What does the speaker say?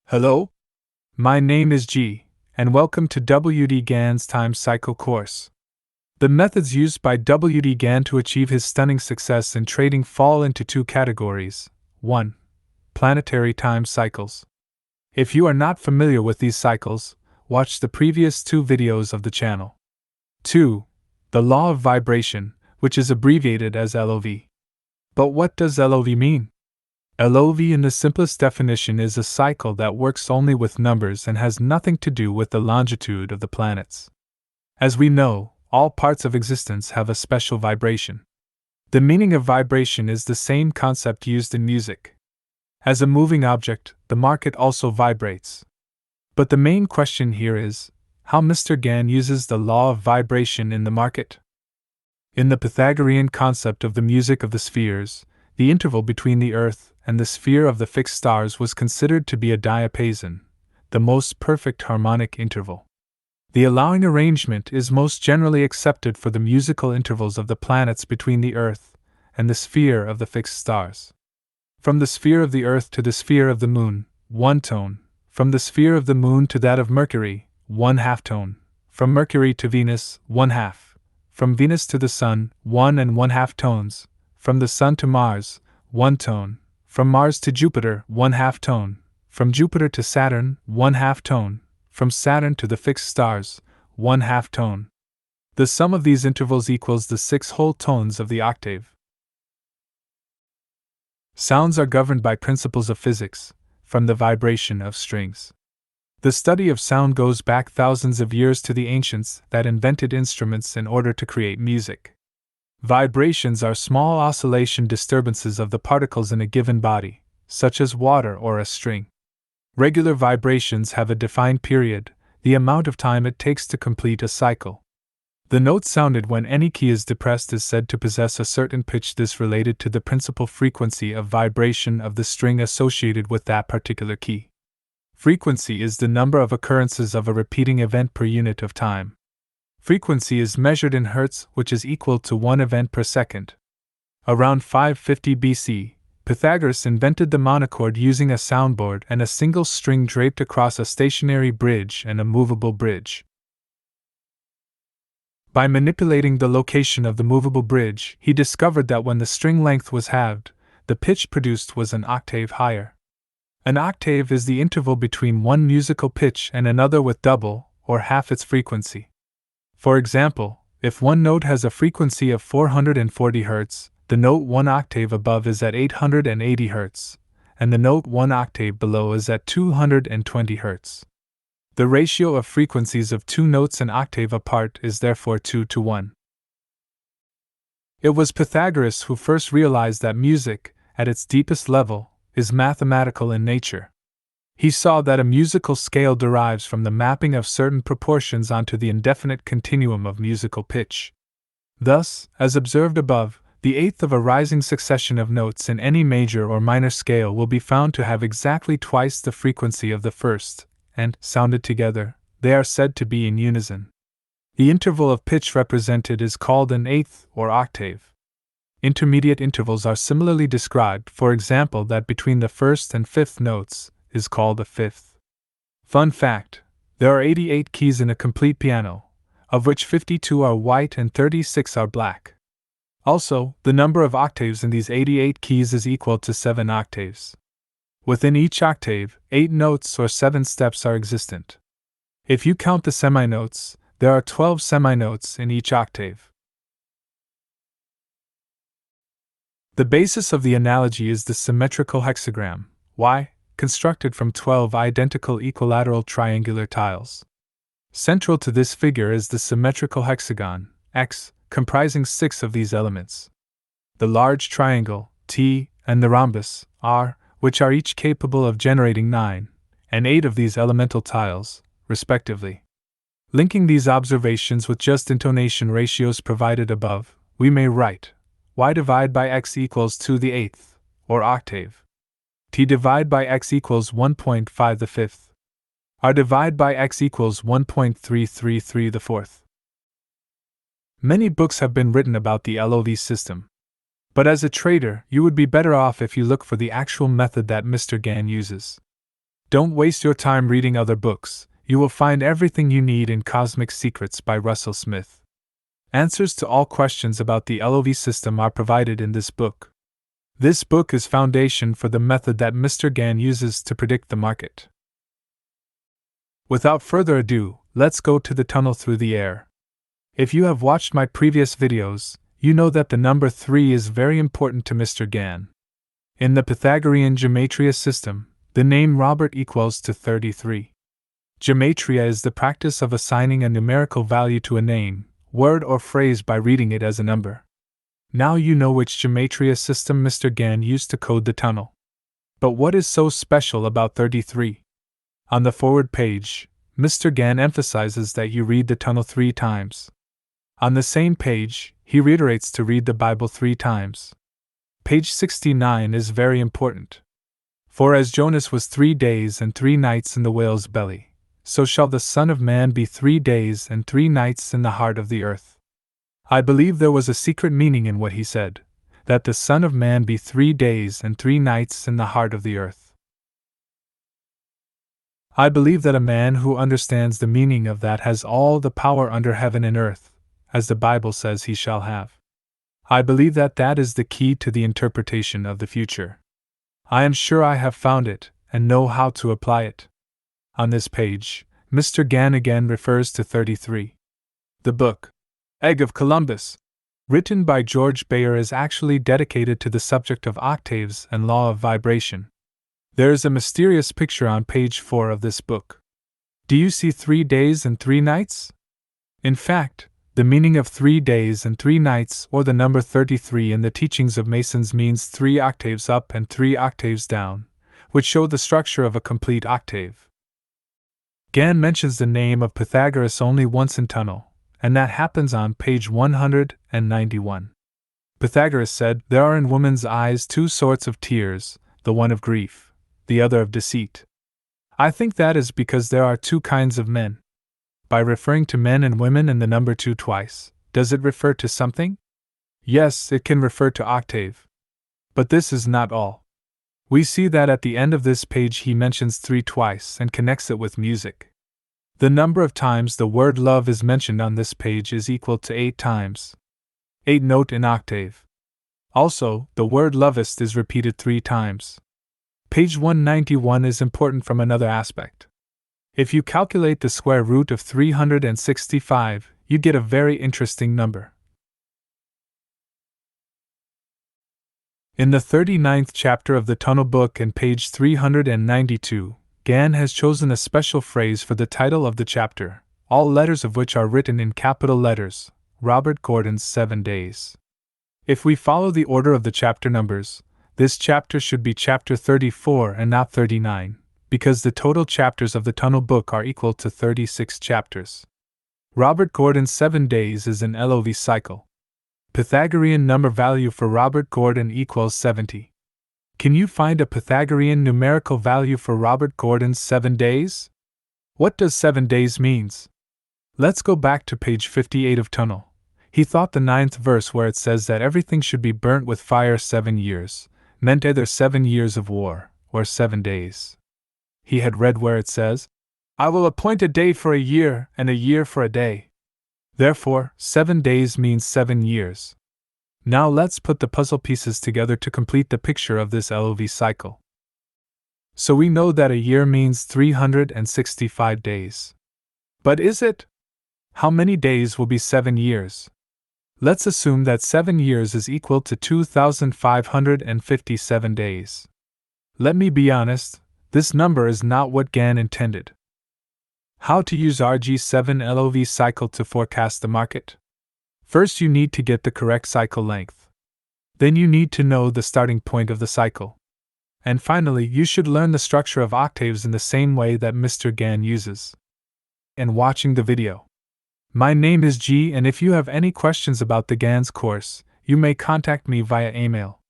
Hello? My name is G, and welcome to W.D Gann's time cycle course. The methods used by W.D Gann to achieve his stunning success in trading fall into two categories. 1. Planetary time cycles. If you are not familiar with these cycles, watch the previous two videos of the channel. 2. The law of vibration, which is abbreviated as LOV. But what does LOV mean? LOV in the simplest definition is a cycle that works only with numbers and has nothing to do with the longitude of the planets. As we know, all parts of existence have a special vibration. The meaning of vibration is the same concept used in music. As a moving object, the market also vibrates. But the main question here is, how Mr. Gann uses the law of vibration in the market. In the Pythagorean concept of the music of the spheres, the interval between the Earth and the sphere of the fixed stars was considered to be a diapason, the most perfect harmonic interval. The allowing arrangement is most generally accepted for the musical intervals of the planets between the Earth and the sphere of the fixed stars. From the sphere of the Earth to the sphere of the Moon, 1 tone; from the sphere of the Moon to that of Mercury, 1/2 tone; from Mercury to Venus, 1/2; from Venus to the Sun, 1 1/2 tones; from the Sun to Mars, 1 tone; from Mars to Jupiter, 1/2 tone; from Jupiter to Saturn, 1/2 tone; from Saturn to the fixed stars, 1/2 tone. The sum of these intervals equals the 6 whole tones of the octave. Sounds are governed by principles of physics, from the vibration of strings. The study of sound goes back thousands of years to the ancients that invented instruments in order to create music. Vibrations are small oscillation disturbances of the particles in a given body, such as water or a string. Regular vibrations have a defined period, the amount of time it takes to complete a cycle. The note sounded when any key is depressed is said to possess a certain pitch. This related to the principal frequency of vibration of the string associated with that particular key. Frequency is the number of occurrences of a repeating event per unit of time. Frequency is measured in Hertz, which is equal to 1 event per second. Around 550 BC, Pythagoras invented the monochord using a soundboard and a single string draped across a stationary bridge and a movable bridge. By manipulating the location of the movable bridge, he discovered that when the string length was halved, the pitch produced was an octave higher. An octave is the interval between one musical pitch and another with double or half its frequency. For example, if one note has a frequency of 440 Hz, the note 1 octave above is at 880 Hz, and the note 1 octave below is at 220 Hz. The ratio of frequencies of two notes an octave apart is therefore 2:1. It was Pythagoras who first realized that music, at its deepest level, is mathematical in nature. He saw that a musical scale derives from the mapping of certain proportions onto the indefinite continuum of musical pitch. Thus, as observed above, the eighth of a rising succession of notes in any major or minor scale will be found to have exactly twice the frequency of the first, and, sounded together, they are said to be in unison. The interval of pitch represented is called an eighth or octave. Intermediate intervals are similarly described, for example, that between the first and fifth notes is called a fifth. Fun fact: there are 88 keys in a complete piano, of which 52 are white and 36 are black. Also, the number of octaves in these 88 keys is equal to 7 octaves. Within each octave, 8 notes or 7 steps are existent. If you count the seminotes, there are 12 seminotes in each octave. The basis of the analogy is the symmetrical hexagram, Y, constructed from 12 identical equilateral triangular tiles. Central to this figure is the symmetrical hexagon, X, comprising 6 of these elements. The large triangle, T, and the rhombus, R, which are each capable of generating 9 and 8 of these elemental tiles, respectively. Linking these observations with just intonation ratios provided above, we may write Y divided by X equals 2 the eighth, or octave. T divided by X equals 1.5 the fifth. R divided by X equals 1.333 the fourth. Many books have been written about the LOV system. But as a trader, you would be better off if you look for the actual method that Mr. Gann uses. Don't waste your time reading other books, you will find everything you need in Cosmic Secrets by Russell Smith. Answers to all questions about the LOV system are provided in this book. This book is foundation for the method that Mr. Gann uses to predict the market. Without further ado, let's go to the tunnel through the air. If you have watched my previous videos, you know that the number 3 is very important to Mr. Gann. In the Pythagorean gematria system, the name Robert equals to 33. Gematria is the practice of assigning a numerical value to a name, word or phrase by reading it as a number. Now you know which gematria system Mr. Gann used to code the tunnel. But what is so special about 33? On the forward page, Mr. Gann emphasizes that you read the tunnel 3 times. On the same page, he reiterates to read the Bible 3 times. Page 69 is very important. For as Jonas was 3 days and 3 nights in the whale's belly, so shall the Son of Man be 3 days and 3 nights in the heart of the earth. I believe there was a secret meaning in what he said, that the Son of Man be 3 days and 3 nights in the heart of the earth. I believe that a man who understands the meaning of that has all the power under heaven and earth, as the Bible says he shall have. I believe that that is the key to the interpretation of the future. I am sure I have found it, and know how to apply it. On this page, Mr. Gann again refers to 33. The book, Egg of Columbus, written by George Bayer, is actually dedicated to the subject of octaves and law of vibration. There is a mysterious picture on page 4 of this book. Do you see 3 days and 3 nights? In fact, the meaning of 3 days and 3 nights, or the number 33 in the teachings of Masons, means 3 octaves up and 3 octaves down, which show the structure of a complete octave. Gann mentions the name of Pythagoras only once in Tunnel, and that happens on page 191. Pythagoras said, "There are in woman's eyes 2 sorts of tears, the one of grief, the other of deceit." I think that is because there are 2 kinds of men. By referring to men and women in the number 2 twice, does it refer to something? Yes, it can refer to octave. But this is not all. We see that at the end of this page he mentions 3 twice and connects it with music. The number of times the word love is mentioned on this page is equal to 8 times. 8 note in octave. Also, the word lovest is repeated 3 times. Page 191 is important from another aspect. If you calculate the square root of 365, you get a very interesting number. In the 39th chapter of the Tunnel book and page 392, Gann has chosen a special phrase for the title of the chapter, all letters of which are written in capital letters, Robert Gordon's 7 Days. If we follow the order of the chapter numbers, this chapter should be chapter 34 and not 39, because the total chapters of the Tunnel book are equal to 36 chapters. Robert Gordon's 7 Days is an LOV cycle. Pythagorean number value for Robert Gordon equals 70. Can you find a Pythagorean numerical value for Robert Gordon's 7 days? What does 7 days means? Let's go back to page 58 of Tunnel. He thought the 9th verse where it says that everything should be burnt with fire 7 years, meant either 7 years of war, or 7 days. He had read where it says, "I will appoint a day for a year, and a year for a day." Therefore, 7 days means 7 years. Now let's put the puzzle pieces together to complete the picture of this LOV cycle. So we know that a year means 365 days. But is it? How many days will be 7 years? Let's assume that 7 years is equal to 2,557 days. Let me be honest, this number is not what Gann intended. How to use RG7 LOV Cycle to forecast the market? First, you need to get the correct cycle length. Then you need to know the starting point of the cycle. And finally, you should learn the structure of octaves in the same way that Mr. Gann uses. And watching the video. My name is G, and if you have any questions about the Gann's course, you may contact me via email.